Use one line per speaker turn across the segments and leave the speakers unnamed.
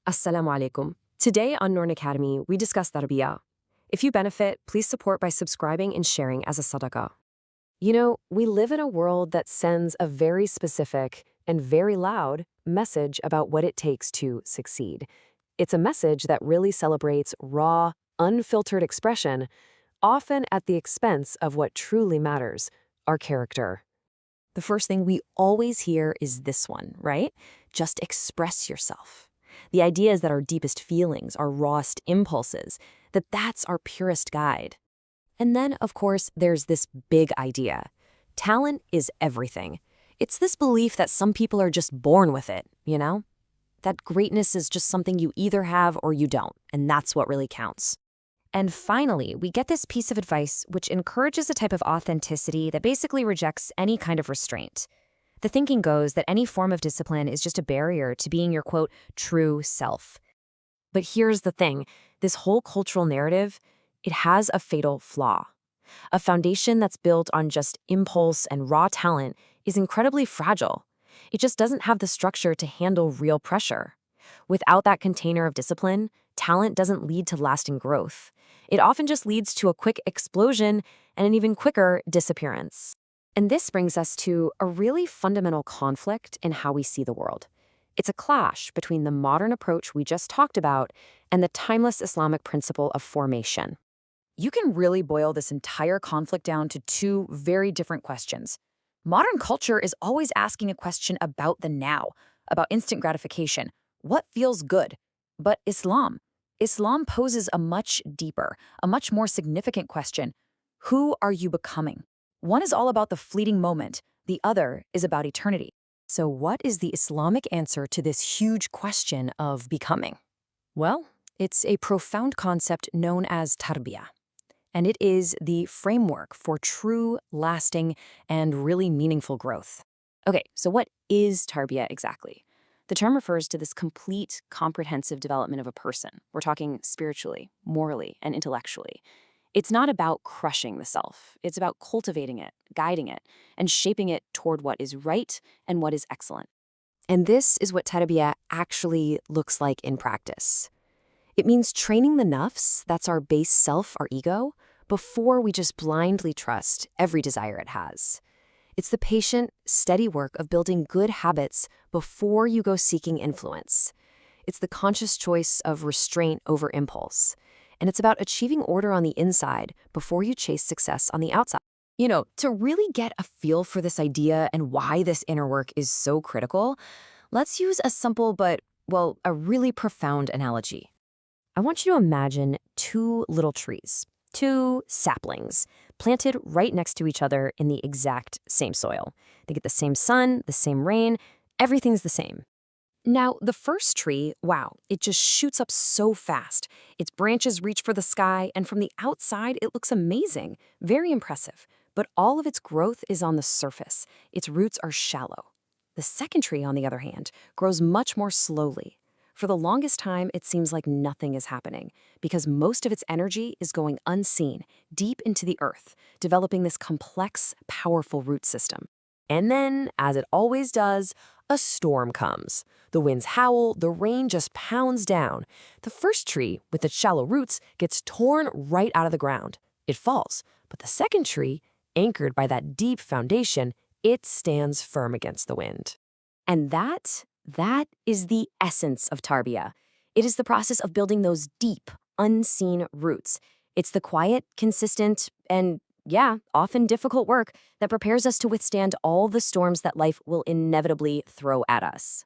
Assalamu alaikum. Today on Norn Academy, we discuss Tarbiyah. If you benefit, please support by subscribing and sharing as a sadaqah. You know, we live in a world that sends a very specific and very loud message about what it takes to succeed. It's a message that really celebrates raw, unfiltered expression, often at the expense of what truly matters, our character.
The first thing we always hear is this one, right? Just express yourself. The idea is that our deepest feelings, our rawest impulses, that's our purest guide. And then, of course, there's this big idea. Talent is everything. It's this belief that some people are just born with it, you know? That greatness is just something you either have or you don't, and that's what really counts. And finally, we get this piece of advice which encourages a type of authenticity that basically rejects any kind of restraint. The thinking goes that any form of discipline is just a barrier to being your, quote, true self. But here's the thing, this whole cultural narrative, it has a fatal flaw. A foundation that's built on just impulse and raw talent is incredibly fragile. It just doesn't have the structure to handle real pressure. Without that container of discipline, talent doesn't lead to lasting growth. It often just leads to a quick explosion and an even quicker disappearance. And this brings us to a really fundamental conflict in how we see the world. It's a clash between the modern approach we just talked about and the timeless Islamic principle of formation.
You can really boil this entire conflict down to two very different questions. Modern culture is always asking a question about the now, about instant gratification. What feels good? But Islam poses a much deeper, a much more significant question. Who are you becoming? One is all about the fleeting moment. The other is about eternity.
So what is the Islamic answer to this huge question of becoming? Well, it's a profound concept known as Tarbiyah. And it is the framework for true, lasting, and really meaningful growth. Okay, so what is Tarbiyah exactly? The term refers to this complete, comprehensive development of a person. We're talking spiritually, morally, and intellectually. It's not about crushing the self. It's about cultivating it, guiding it, and shaping it toward what is right and what is excellent. And this is what Tarbiyah actually looks like in practice. It means training the nafs, that's our base self, our ego, before we just blindly trust every desire it has. It's the patient, steady work of building good habits before you go seeking influence. It's the conscious choice of restraint over impulse. And it's about achieving order on the inside before you chase success on the outside.
You know, to really get a feel for this idea and why this inner work is so critical, let's use a simple but, well, a really profound analogy. I want you to imagine two little trees, two saplings, planted right next to each other in the exact same soil. They get the same sun, the same rain, everything's the same. Now, the first tree, wow, it just shoots up so fast. Its branches reach for the sky, and from the outside, it looks amazing, very impressive. But all of its growth is on the surface. Its roots are shallow. The second tree, on the other hand, grows much more slowly. For the longest time, it seems like nothing is happening because most of its energy is going unseen, deep into the earth, developing this complex, powerful root system. And then, as it always does, a storm comes. The winds howl, the rain just pounds down. The first tree, with its shallow roots, gets torn right out of the ground. It falls, but the second tree, anchored by that deep foundation, it stands firm against the wind. And that is the essence of Tarbiyah. It is the process of building those deep, unseen roots. It's the quiet, consistent, and often difficult work that prepares us to withstand all the storms that life will inevitably throw at us.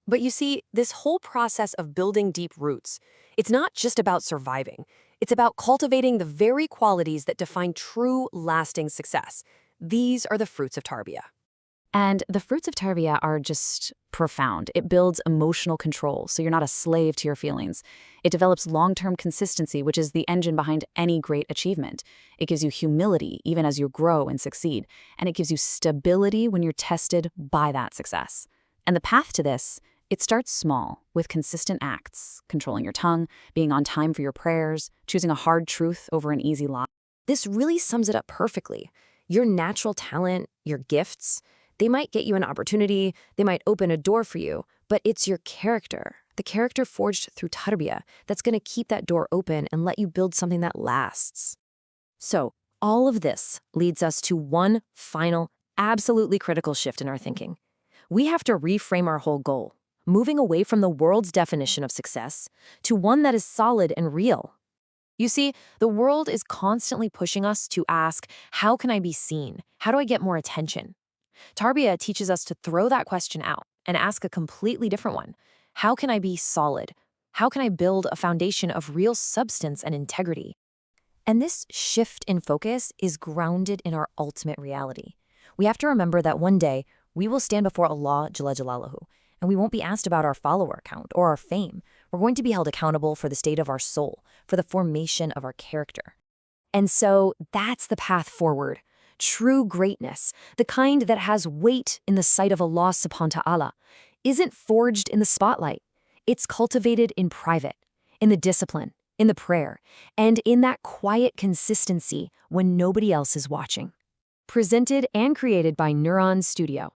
But you see, this whole process of building deep roots, it's not just about surviving. It's about cultivating the very qualities that define true, lasting success. These are the fruits of Tarbiyah.
And the fruits of Tarbiyah are just profound. It builds emotional control, so you're not a slave to your feelings. It develops long-term consistency, which is the engine behind any great achievement. It gives you humility, even as you grow and succeed. And it gives you stability when you're tested by that success. And the path to this, it starts small, with consistent acts, controlling your tongue, being on time for your prayers, choosing a hard truth over an easy lie.
This really sums it up perfectly. Your natural talent, your gifts, They might get you an opportunity, they might open a door for you, but it's your character, the character forged through tarbiyah, that's going to keep that door open and let you build something that lasts. So, all of this leads us to one final, absolutely critical shift in our thinking. We have to reframe our whole goal, moving away from the world's definition of success to one that is solid and real. You see, the world is constantly pushing us to ask, how can I be seen? How do I get more attention? Tarbiyah teaches us to throw that question out and ask a completely different one. How can I be solid? How can I build a foundation of real substance and integrity? And this shift in focus is grounded in our ultimate reality. We have to remember that one day we will stand before Allah Jalla Jalaluhu, and we won't be asked about our follower count or our fame. We're going to be held accountable for the state of our soul, for the formation of our character. And so that's the path forward. True greatness, the kind that has weight in the sight of Allah subhanahu wa ta'ala, isn't forged in the spotlight. It's cultivated in private, in the discipline, in the prayer, and in that quiet consistency when nobody else is watching. Presented and created by Neuron Studio.